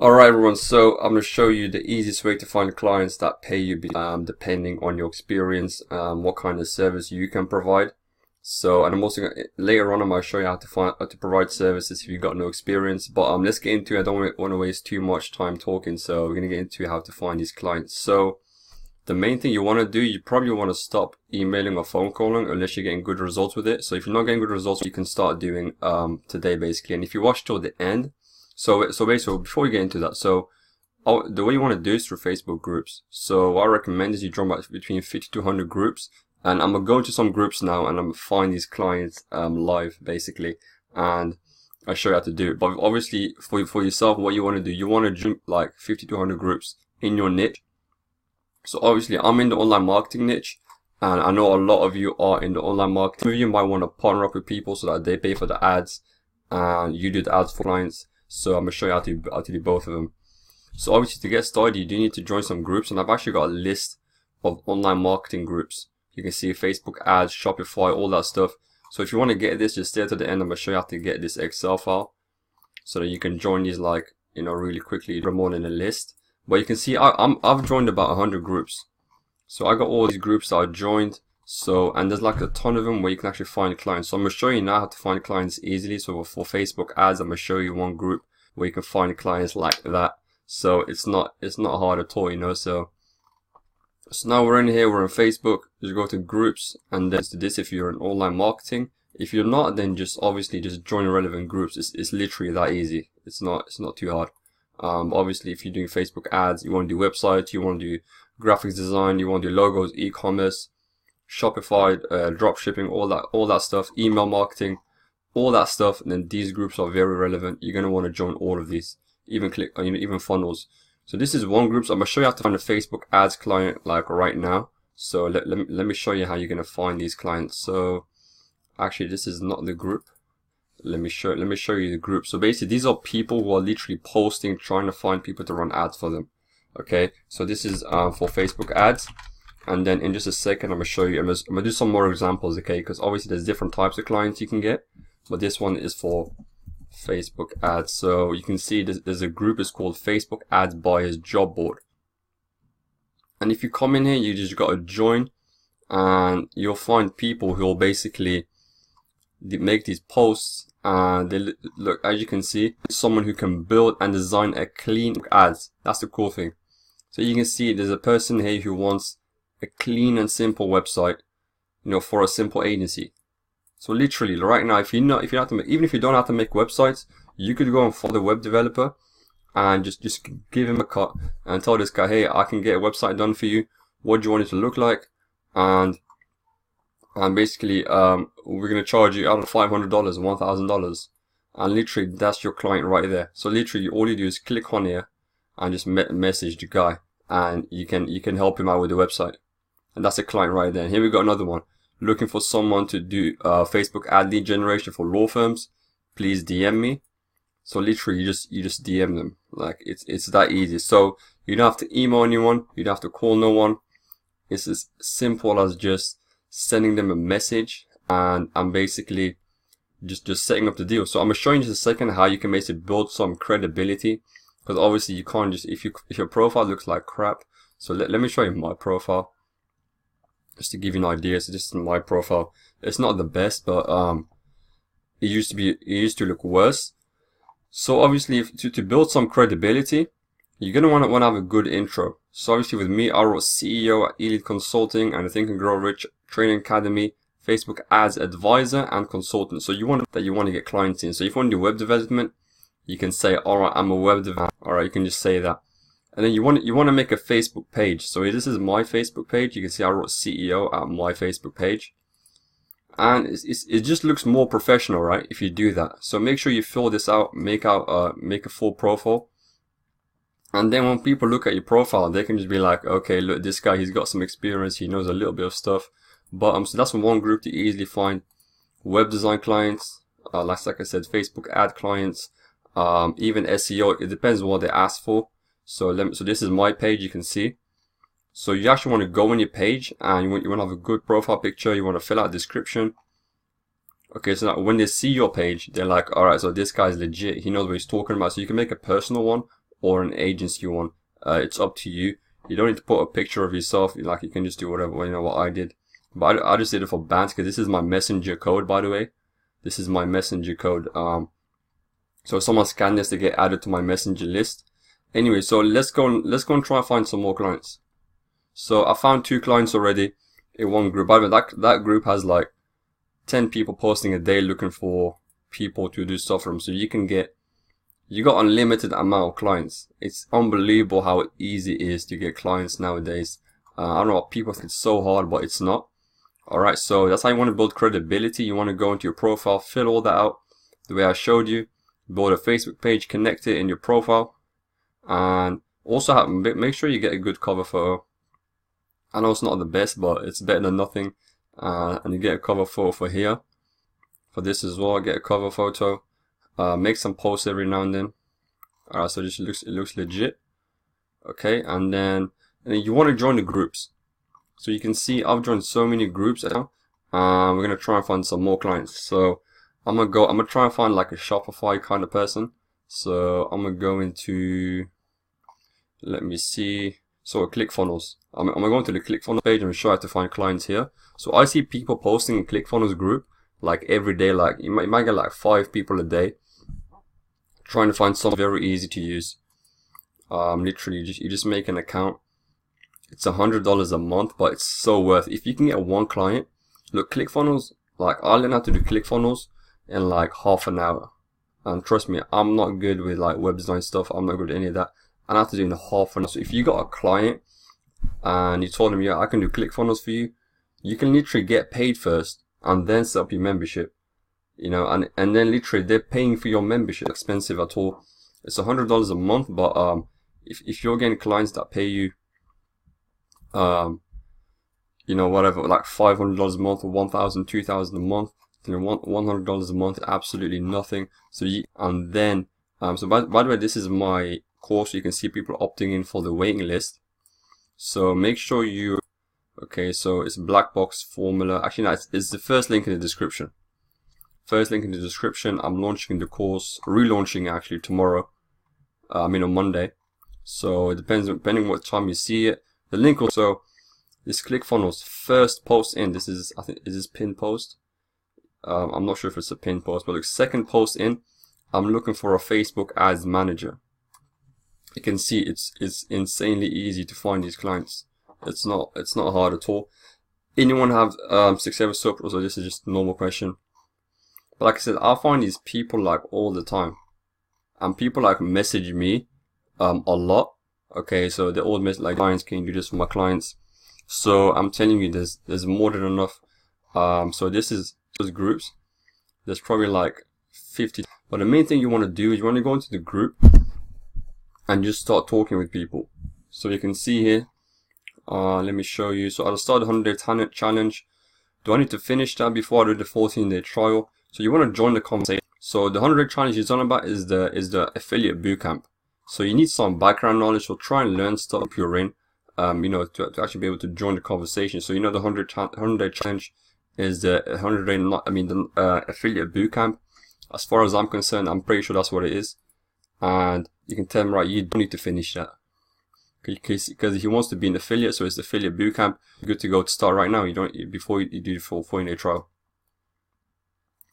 Alright everyone, so I'm going to show you the easiest way to find clients that pay you depending on your experience, what kind of service you can provide. So, and I'm also going to, later on I'm going to show you how to provide services if you've got no experience. But let's get into it. I don't want to waste too much time talking, so we're going to get into how to find these clients. So, the main thing you want to do, you probably want to stop emailing or phone calling unless you're getting good results with it. So if you're not getting good results, you can start doing today basically. And if you watch till the end, so basically before we get into that, the way you want to do is through Facebook groups. So what I recommend is you join between 50 to 100 groups, and I'm gonna go into some groups now and I'm gonna find these clients live basically, and I'll show you how to do it. But obviously for yourself, what you want to do, you want to join like 50 to 100 groups in your niche. So obviously I'm in the online marketing niche, and I know a lot of you are in the online marketing. Some of you might want to partner up with people so that they pay for the ads and you do the ads for clients. So I'm going to show you how to do both of them. So obviously to get started, you do need to join some groups, and I've actually got a list of online marketing groups. You can see Facebook ads, Shopify, all that stuff. So if you want to get this, just stay to the end. I'm going to show you how to get this Excel file so that you can join these really quickly. Put them all in a list. But you can see I've joined about 100 groups. So I got all these groups that I joined. So, and there's like a ton of them where you can actually find clients. So I'm going to show you now how to find clients easily. So for Facebook ads, I'm going to show you one group where you can find clients like that. So it's not hard at all, you know. So now we're in here, we're on Facebook. Just go to groups, and then to this if you're in online marketing. If you're not, then just join relevant groups. It's literally that easy. It's not too hard. Obviously if you're doing Facebook ads, you want to do websites, you want to do graphics design, you want to do logos, e-commerce, Shopify, drop shipping, all that stuff, email marketing, all that stuff, and then these groups are very relevant. You're going to want to join all of these, even funnels. So this is one group. So I'm going to show you how to find a Facebook ads client like right now. So let me show you how you're going to find these clients. So actually this is not the group. Let me show you the group. So basically these are people who are literally posting, trying to find people to run ads for them. Okay, so this is for Facebook ads. And then in just a second, I'm going to show you, I'm going to do some more examples, okay? Because obviously there's different types of clients you can get. But this one is for Facebook ads. So you can see there's a group, it's called Facebook Ads Buyers Job Board. And if you come in here, you just got to join. And you'll find people who will basically make these posts. And they look, as you can see, someone who can build and design a clean ads. That's the cool thing. So you can see there's a person here who wants a clean and simple website, you know, for a simple agency. So literally right now, even if you don't have to make websites, you could go and follow the web developer and just give him a cut and tell this guy, hey, I can get a website done for you. What do you want it to look like? And basically, we're going to charge you out of $500, $1,000. And literally that's your client right there. So literally all you do is click on here and just message the guy, and you can help him out with the website. And that's a client right there. And here we got another one. Looking for someone to do Facebook ad lead generation for law firms. Please DM me. So literally you just DM them. Like it's that easy. So you don't have to email anyone. You don't have to call no one. It's as simple as just sending them a message and basically just setting up the deal. So I'm gonna show you in just a second how you can basically build some credibility. Because obviously you can't just, if your profile looks like crap. So let me show you my profile. Just to give you an idea, so this is my profile. It's not the best, but it used to look worse. So obviously, to build some credibility, you're gonna want to have a good intro. So obviously, with me, I wrote CEO at Elite Consulting and the Think and Grow Rich Training Academy, Facebook Ads Advisor and Consultant. So you want to get clients in. So if you want to do web development, you can say, all right, I'm a web developer. All right, you can just say that. And then you want to make a Facebook page. So this is my Facebook page. You can see I wrote CEO at my Facebook page. And it just looks more professional, right? If you do that. So make sure you fill this out, make a full profile. And then when people look at your profile, they can just be like, okay, look, this guy, he's got some experience. He knows a little bit of stuff. But so that's one group to easily find web design clients. Like I said, Facebook ad clients, even SEO. It depends on what they ask for. So this is my page, you can see. So you actually want to go on your page and you want to have a good profile picture. You want to fill out a description. Okay, so now when they see your page, they're like, all right, so this guy's legit. He knows what he's talking about. So you can make a personal one or an agency one. It's up to you. You don't need to put a picture of yourself. Like, you can just do whatever, you know, what I did. But I just did it for bands, because this is my messenger code, by the way. This is my messenger code. So if someone scan this, they get added to my messenger list. Anyway, so let's go and try and find some more clients. So I found 2 clients already in one group. By the way, that group has like 10 people posting a day looking for people to do stuff for them. So you got unlimited amount of clients. It's unbelievable how easy it is to get clients nowadays. I don't know, people think it's so hard, but it's not. Alright, so that's how you want to build credibility. You want to go into your profile, fill all that out the way I showed you. Build a Facebook page, connect it in your profile, and also make sure you get a good cover photo. I know it's not the best, but it's better than nothing. And you get a cover photo for here. For this as well, get a cover photo. Make some posts every now and then. Alright, so it looks legit. Okay, and then you want to join the groups. So you can see I've joined so many groups now. We're gonna try and find some more clients. So I'm gonna try and find like a Shopify kind of person. So I'm gonna go into, let me see. So ClickFunnels. I'm gonna go into the ClickFunnels page and show how to find clients here. So I see people posting in ClickFunnels group like every day. Like you might get like 5 people a day trying to find something very easy to use. Literally, you just make an account. It's $100 a month, but it's so worth it. If you can get 1 client, look, ClickFunnels. Like I learned how to do ClickFunnels in like half an hour, and trust me, I'm not good with like web design stuff. I'm not good at any of that, and I have to do it in half an hour. So if you got a client and you told them, yeah, I can do ClickFunnels for you, you can literally get paid first and then set up your membership, you know, and then literally they're paying for your membership. Expensive at all. It's $100 a month, but if you're getting clients that pay you you know, whatever, like $500 a month or $1,000, $2,000 a month, you know, $100 a month, absolutely nothing. So and then so by the way, this is my course. You can see people opting in for the waiting list. So make sure you, okay, so it's black box formula. Actually, no, it's the first link in the description. First link in the description. I'm launching the course, relaunching actually tomorrow. On Monday. So it depending what time you see it. The link also, this ClickFunnels first post in, this is, I think, is this pin post? I'm not sure if it's a pin post, but look, second post in, I'm looking for a Facebook ads manager. You can see it's insanely easy to find these clients. It's not hard at all. Anyone have success with SEO? So this is just a normal question. But like I said, I find these people like all the time, and people like message me a lot. Okay, so they all message like, clients, can you do this for my clients? So I'm telling you, there's more than enough. So this is those groups. There's probably like 50. But the main thing you want to do is you want to go into the group and just start talking with people. So you can see here. Let me show you. So I'll start the 100-day challenge. Do I need to finish that before I do the 14-day trial? So you want to join the conversation. So the 100-day challenge is on about is the affiliate bootcamp. So you need some background knowledge. So try and learn stuff you're in. You know, to actually be able to join the conversation. So you know the 100-day challenge is the 100-day, the affiliate bootcamp. As far as I'm concerned, I'm pretty sure that's what it is. And you can tell him, right, you don't need to finish that. Because he wants to be an affiliate, so it's the affiliate bootcamp. Good to go to start right now. You don't, before you do the full 14-day trial.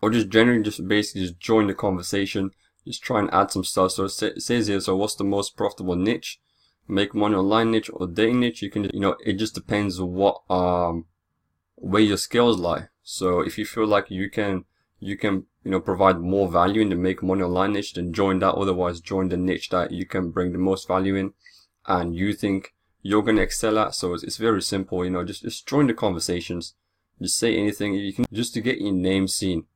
Or just generally, basically join the conversation. Just try and add some stuff. So it says here, so what's the most profitable niche? Make money online niche or dating niche? You can, you know, it just depends on what, where your skills lie. So if you feel like you can, you know, provide more value in the make money online niche, then join that. Otherwise, join the niche that you can bring the most value in and you think you're going to excel at. So it's very simple, you know, just join the conversations. Just say anything you can, just to get your name seen.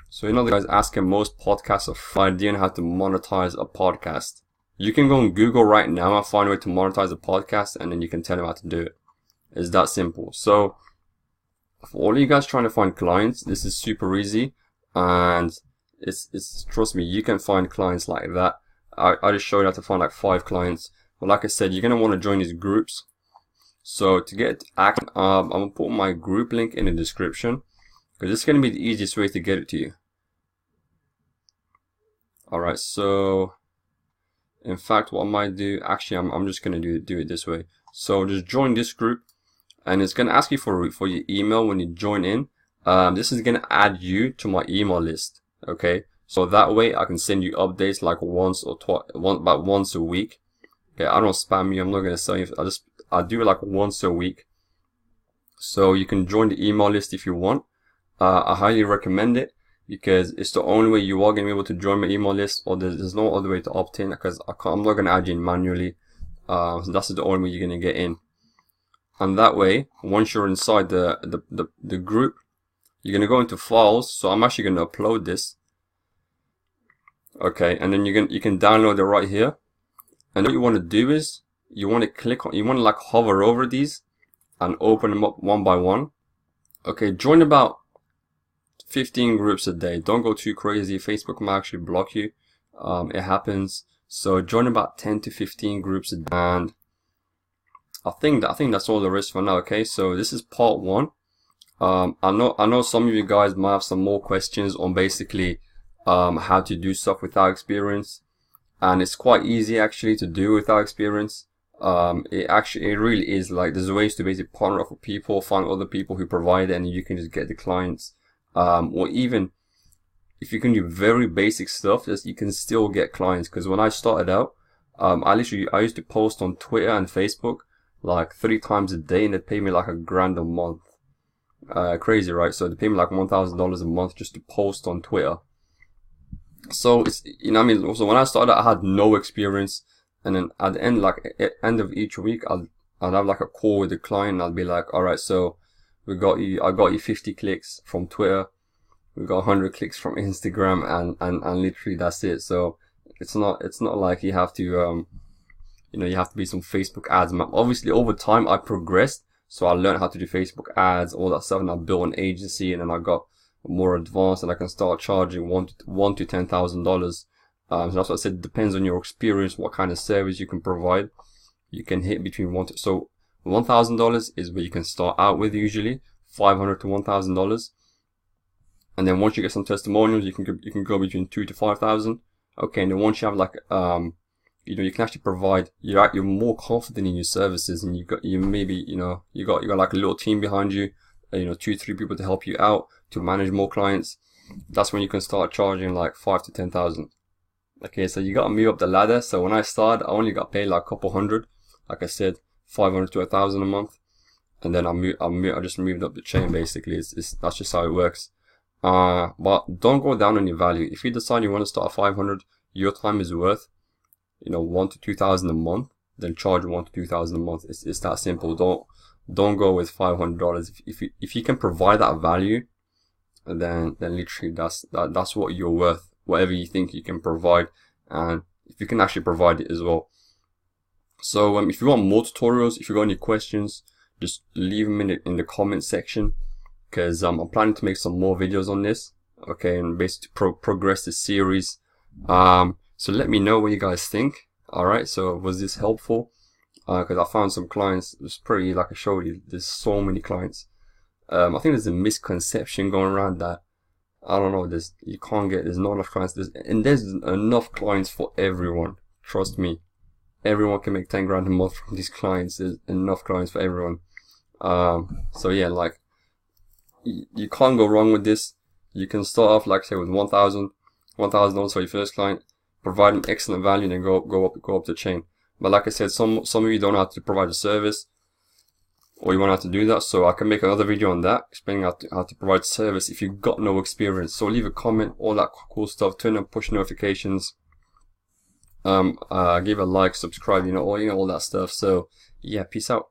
So, you know, the guys asking most podcasts of idea on how to monetize a podcast. You can go on Google right now and find a way to monetize a podcast, and then you can tell them how to do it. It's that simple. So, for all you guys trying to find clients, this is super easy, and it's trust me, you can find clients like that. I just showed you how to find like 5 clients. But like I said, you're gonna want to join these groups. So to get active, I'm gonna put my group link in the description, because it's gonna be the easiest way to get it to you. Alright, so In fact, what I might do, actually, I'm just gonna do it this way. So just join this group, and it's gonna ask you for your email when you join in. This is gonna add you to my email list. Okay, so that way I can send you updates like about once a week. Okay, I don't spam you. I'm not gonna sell you. I'll do it like once a week. So you can join the email list if you want. I highly recommend it because it's the only way you are gonna be able to join my email list, or there's no other way to opt in because I'm not gonna add you in manually. So that's the only way you're gonna get in. And that way, once you're inside the group, you're gonna go into files. So I'm actually gonna upload this. Okay, and then you can download it right here. And what you want to do is you want to like hover over these and open them up one by one. Okay, join about 15 groups a day. Don't go too crazy. Facebook might actually block you. It happens. So join about 10 to 15 groups a day. And I think that's all there is for now. Okay, so this is part one. I know some of you guys might have some more questions on basically how to do stuff without experience, and it's quite easy actually to do without experience. It really is. Like, there's ways to basically partner up with people, find other people who provide it, and you can just get the clients. Or even if you can do very basic stuff, you can still get clients. Because when I started out, I used to post on Twitter and Facebook like 3 times a day, and they paid me like $1,000 a month. Crazy, right? So they paid me like $1,000 a month just to post on Twitter. So it's, you know what I mean? So when I started, I had no experience, and then at the end, like at end of each week, I'd have like a call with the client. I'd be like, all right, so I got you 50 clicks from Twitter, we got 100 clicks from Instagram, and literally that's it. So it's not like you have to you have to be some Facebook ads man. Obviously over time I progressed, so I learned how to do Facebook ads, all that stuff, and I built an agency, and then I got more advanced, and I can start charging $1,000 to $10,000. So that's what I said. It depends on your experience, what kind of service you can provide. You can hit between so $1,000 is where you can start out with, usually $500 to $1,000, and then once you get some testimonials, you can go between $2,000 to $5,000. Okay, and then once you have like you can actually provide, you're more confident in your services, and you got like a little team behind you, 2-3 people to help you out to manage more clients. That's when you can start charging like $5,000 to $10,000. Okay, so you got to move up the ladder. So when I started, I only got paid like a couple hundred, like I said, $500 to $1,000 a month, and then I just moved up the chain. Basically, that's just how it works. But don't go down on your value. If you decide you want to start at 500, your time is worth $1,000 to $2,000 a month, then charge $1,000 to $2,000 a month. It's that simple. Don't go with $500. If you can provide that value, then literally that's what you're worth. Whatever you think you can provide, and if you can actually provide it as well. So if you want more tutorials, if you got any questions, just leave them in the comment section, because I'm planning to make some more videos on this. Okay, and basically progress this series. So let me know what you guys think. Alright, so was this helpful? Because I found some clients. It was pretty, like I showed you, there's so many clients. I think there's a misconception going around that, I don't know, there's not enough clients. There's enough clients for everyone. Trust me. Everyone can make $10,000 a month from these clients. There's enough clients for everyone. So yeah, like, you can't go wrong with this. You can start off, like I said, with $1,000 for your first client, provide an excellent value, and then go up the chain. But like I said, some of you don't know how to provide a service, or you want to have to do that. So I can make another video on that, explaining how to provide service if you've got no experience. So leave a comment, all that cool stuff, turn on push notifications, give a like, subscribe, all that stuff. So yeah, peace out.